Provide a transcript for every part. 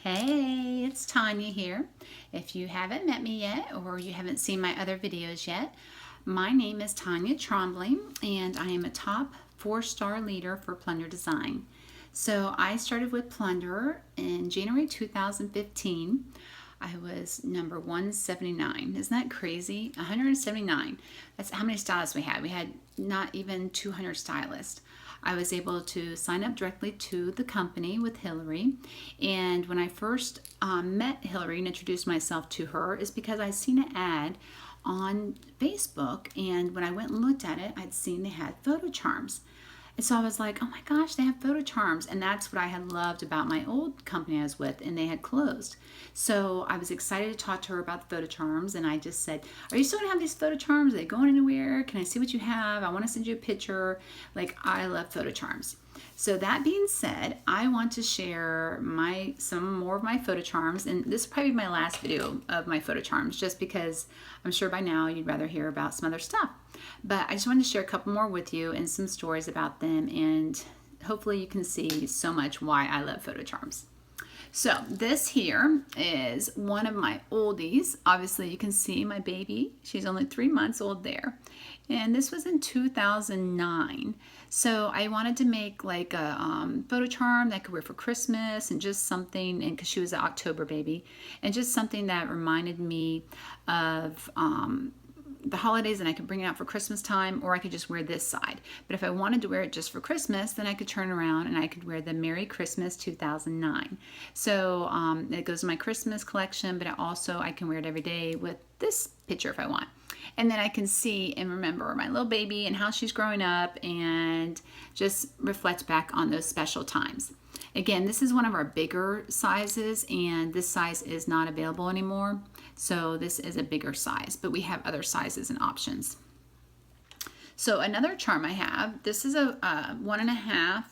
Hey, it's Tanya here. If you haven't met me yet or you haven't seen my other videos yet, my name is Tanya Trombley and I am a top 4-star leader for Plunder Design. So I started with Plunder in January 2015. I was number 179. Isn't that crazy? 179. That's how many stylists we had. We had not even 200 stylists. I was able to sign up directly to the company with Hillary. And when I first met Hillary and introduced myself to her is because I seen an ad on Facebook, and when I went and looked at it, I'd seen they had photo charms. And so I was like, oh my gosh, they have photo charms. And that's what I had loved about my old company I was with, and they had closed. So I was excited to talk to her about the photo charms. And I just said, are you still going to have these photo charms? Are they going anywhere? Can I see what you have? I want to send you a picture. Like, I love photo charms. So that being said, I want to share some more of my photo charms, and this will probably be my last video of my photo charms, just because I'm sure by now you'd rather hear about some other stuff. But I just wanted to share a couple more with you and some stories about them, and hopefully you can see so much why I love photo charms. So this here is one of my oldies. Obviously you can see my baby. She's only 3 months old there. And this was in 2009. So I wanted to make like a photo charm that I could wear for Christmas, and just something, and because she was an October baby, and just something that reminded me of the holidays, and I could bring it out for Christmas time, or I could just wear this side. But if I wanted to wear it just for Christmas, then I could turn around and I could wear the Merry Christmas 2009. So it goes in my Christmas collection, but I can wear it every day with this picture if I want. And then I can see and remember my little baby and how she's growing up, and just reflect back on those special times. Again, this is one of our bigger sizes, and this size is not available anymore. So this is a bigger size, but we have other sizes and options. So another charm I have, this is a 1.5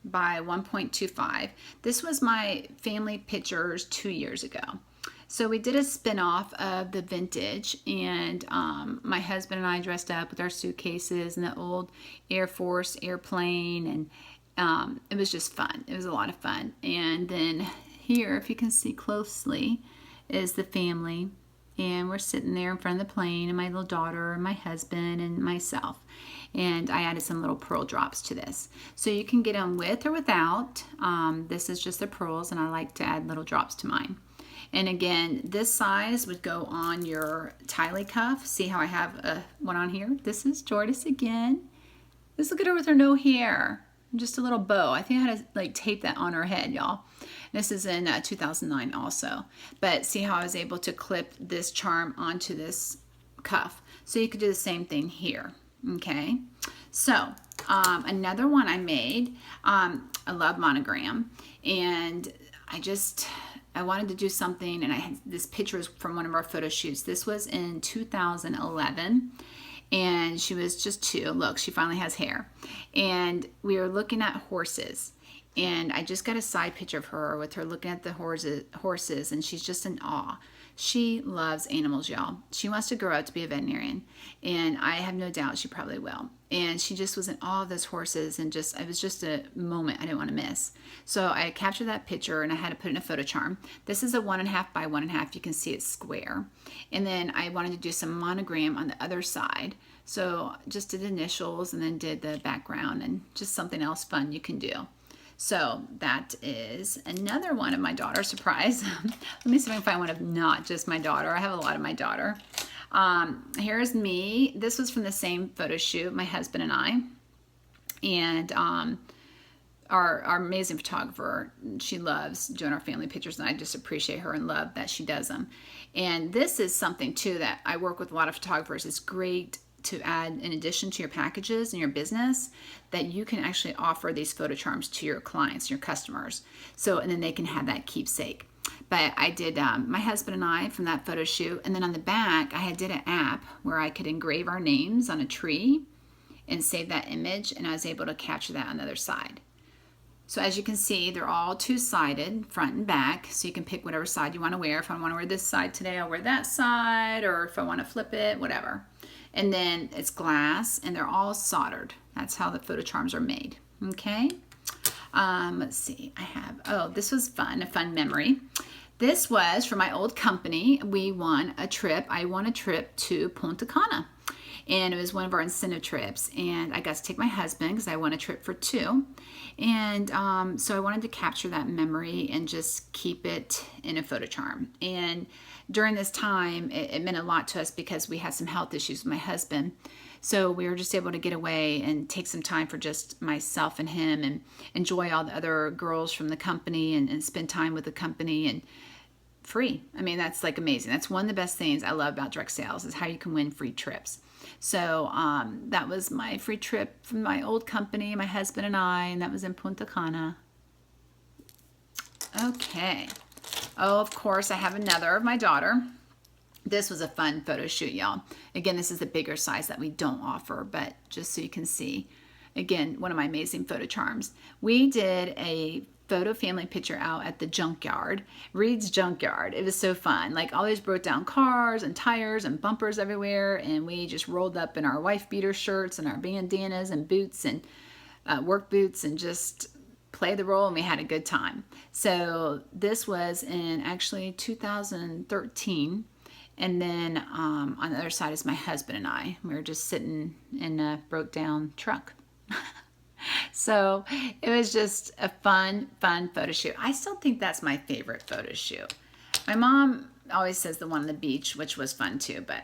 by 1.25. This was my family pictures 2 years ago. So we did a spin-off of the vintage, and my husband and I dressed up with our suitcases and the old Air Force airplane, and it was just fun. It was a lot of fun. And then here, if you can see closely, is the family, and we're sitting there in front of the plane, and my little daughter and my husband and myself. And I added some little pearl drops to this. So you can get them with or without. This is just the pearls, and I like to add little drops to mine. And again, this size would go on your Tylee cuff. See how I have one on here? This is Jordan again. Let's look at her with her no hair. Just a little bow. I think I had to like tape that on her head, y'all. This is in 2009 also. But see how I was able to clip this charm onto this cuff. So you could do the same thing here. Okay. So another one I made, I love monogram, and I wanted to do something, and I had this picture from one of our photo shoots. This was in 2011, and she was just 2. Look, she finally has hair. And we were looking at horses, and I just got a side picture of her with her looking at the horses, and she's just in awe. She loves animals, y'all. She wants to grow up to be a veterinarian, and I have no doubt she probably will. And she just was in awe of those horses, and it was just a moment I didn't want to miss. So I captured that picture, and I had to put it in a photo charm. This is a 1.5 by 1.5. You can see it's square. And then I wanted to do some monogram on the other side. So just did initials, and then did the background, and just something else fun you can do. So that is another one of my daughter's surprise. Let me see if I can find one of not just my daughter. I have a lot of my daughter. Here's me. This was from the same photo shoot, my husband and I. And our amazing photographer, she loves doing our family pictures, and I just appreciate her and love that she does them. And this is something too that I work with a lot of photographers. It's great to add in addition to your packages and your business, that you can actually offer these photo charms to your clients, your customers. So, and then they can have that keepsake. But I did my husband and I from that photo shoot, and then on the back I did an app where I could engrave our names on a tree and save that image, and I was able to capture that on the other side. So as you can see, they're all 2-sided, front and back, so you can pick whatever side you want to wear. If I want to wear this side today, I'll wear that side, or if I want to flip it, whatever. And then it's glass, and they're all soldered. That's how the photo charms are made. Okay. Let's see, oh, this was fun, a fun memory. This was for my old company. We won a trip. I won a trip to Punta Cana, and it was one of our incentive trips, and I got to take my husband because I won a trip for two. And so I wanted to capture that memory and just keep it in a photo charm. And during this time, it meant a lot to us because we had some health issues with my husband. So we were just able to get away and take some time for just myself and him and enjoy all the other girls from the company and spend time with the company and free. I mean, that's like amazing. That's one of the best things I love about direct sales is how you can win free trips. So that was my free trip from my old company, my husband and I, and that was in Punta Cana. Okay. Oh, of course, I have another of my daughter. This was a fun photo shoot, y'all. Again, this is the bigger size that we don't offer, but just so you can see. Again, one of my amazing photo charms. We did a photo family picture out at the junkyard, Reed's Junkyard. It was so fun. Like all these broke down cars and tires and bumpers everywhere, and we just rolled up in our wife beater shirts and our bandanas and boots and work boots and just played the role, and we had a good time. So this was in actually 2013. And then on the other side is my husband and I. We were just sitting in a broke down truck. So it was just a fun photo shoot. I still think that's my favorite photo shoot. My mom always says the one on the beach, which was fun too. But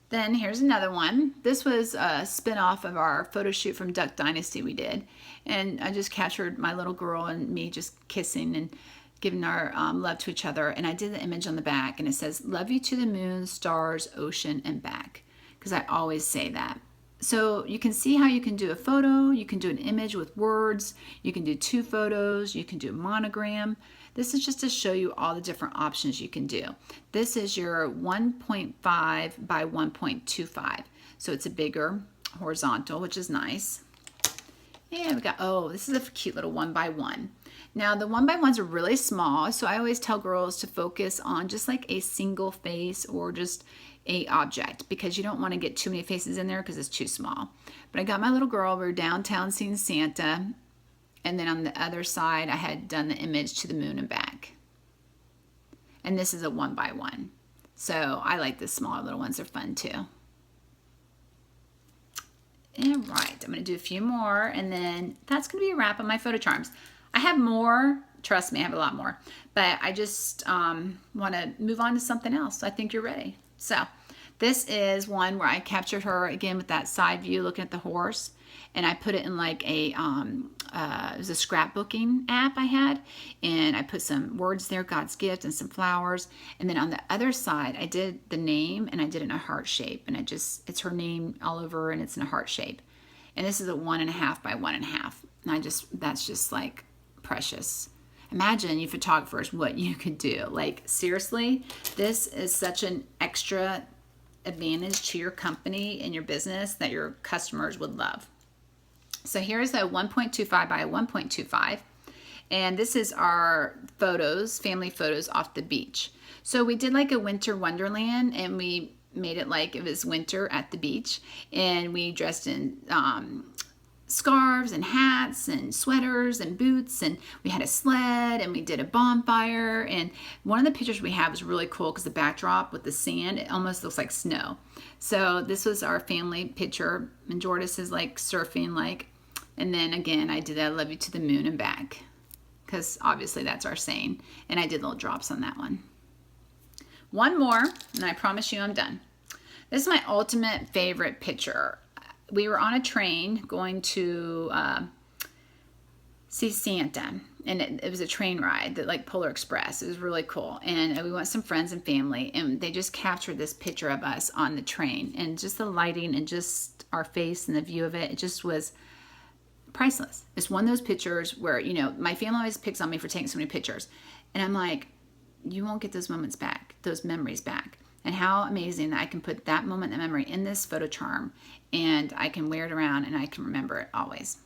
then here's another one. This was a spin-off of our photo shoot from Duck Dynasty we did. And I just captured my little girl and me just kissing and giving our love to each other. And I did the image on the back, and it says, "Love you to the moon, stars, ocean, and back." Because I always say that. So you can see how you can do a photo, you can do an image with words, you can do two photos, you can do a monogram. This is just to show you all the different options you can do. This is your 1.5 by 1.25. So it's a bigger horizontal, which is nice. And we got, oh, this is a cute little 1x1. Now the 1x1s are really small, so I always tell girls to focus on just like a single face or just a object, because you don't want to get too many faces in there because it's too small. But I got my little girl, we were downtown seeing Santa, and then on the other side I had done the image to the moon and back. And this is a 1x1. So I like the smaller little ones, they're fun too. All right, I'm going to do a few more, and then that's going to be a wrap on my photo charms. I have more, trust me, I have a lot more, but I just want to move on to something else. I think you're ready. So this is one where I captured her again with that side view looking at the horse, and I put it in like a, it was a scrapbooking app I had, and I put some words there, God's gift, and some flowers. And then on the other side, I did the name, and I did it in a heart shape, and it's her name all over, and it's in a heart shape. And this is a 1.5 by 1.5. And that's just like precious. Imagine, you photographers, what you could do. Like, seriously, this is such an extra advantage to your company and your business that your customers would love. So here's a 1.25 by 1.25. And this is our photos, family photos off the beach. So we did like a winter wonderland, and we made it like it was winter at the beach. And we dressed in scarves and hats and sweaters and boots, and we had a sled, and we did a bonfire. And one of the pictures we have is really cool because the backdrop with the sand, it almost looks like snow. So this was our family picture, and Jordis is like surfing, like, and then again I did I love you to the moon and back, because obviously that's our saying, and I did little drops on that one. One more, and I promise you I'm done. This is my ultimate favorite picture. We were on a train going to see Santa, and it was a train ride, that like Polar Express. It was really cool, and we went with some friends and family, and they just captured this picture of us on the train, and just the lighting and just our face and the view of it, it just was priceless. It's one of those pictures where, you know, my family always picks on me for taking so many pictures, and I'm like, you won't get those moments back, those memories back. And how amazing that I can put that moment, that memory in this photo charm, and I can wear it around and I can remember it always.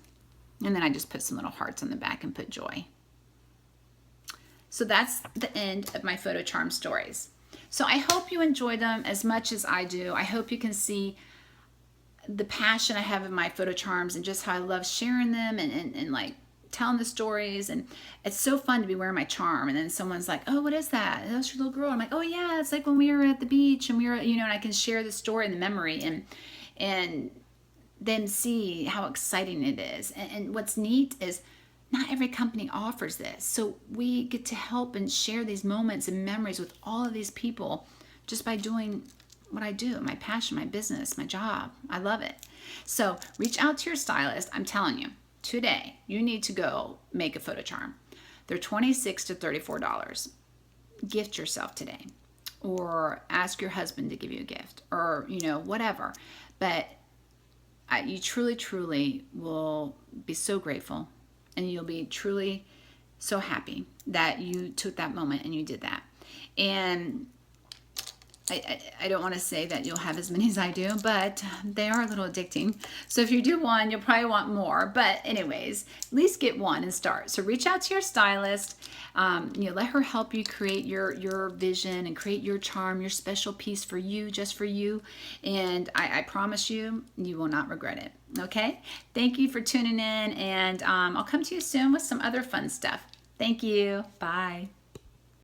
And then I just put some little hearts on the back and put joy. So that's the end of my photo charm stories. So I hope you enjoy them as much as I do. I hope you can see the passion I have in my photo charms and just how I love sharing them and like telling the stories, and it's so fun to be wearing my charm. And then someone's like, "Oh, what is that? That's your little girl." I'm like, "Oh yeah, it's like when we were at the beach and we were, and I can share the story and the memory, and then see how exciting it is. And what's neat is not every company offers this. So we get to help and share these moments and memories with all of these people just by doing what I do, my passion, my business, my job. I love it. So reach out to your stylist. I'm telling you, today you need to go make a photo charm. They're $26 to $34. Gift yourself today, or ask your husband to give you a gift, or whatever. But you truly will be so grateful, and you'll be truly so happy that you took that moment and you did that. And I don't want to say that you'll have as many as I do, but they are a little addicting. So if you do one, you'll probably want more. But anyways, at least get one and start. So reach out to your stylist. Let her help you create your vision and create your charm, your special piece for you, just for you. And I promise you, you will not regret it. Okay? Thank you for tuning in, and I'll come to you soon with some other fun stuff. Thank you. Bye.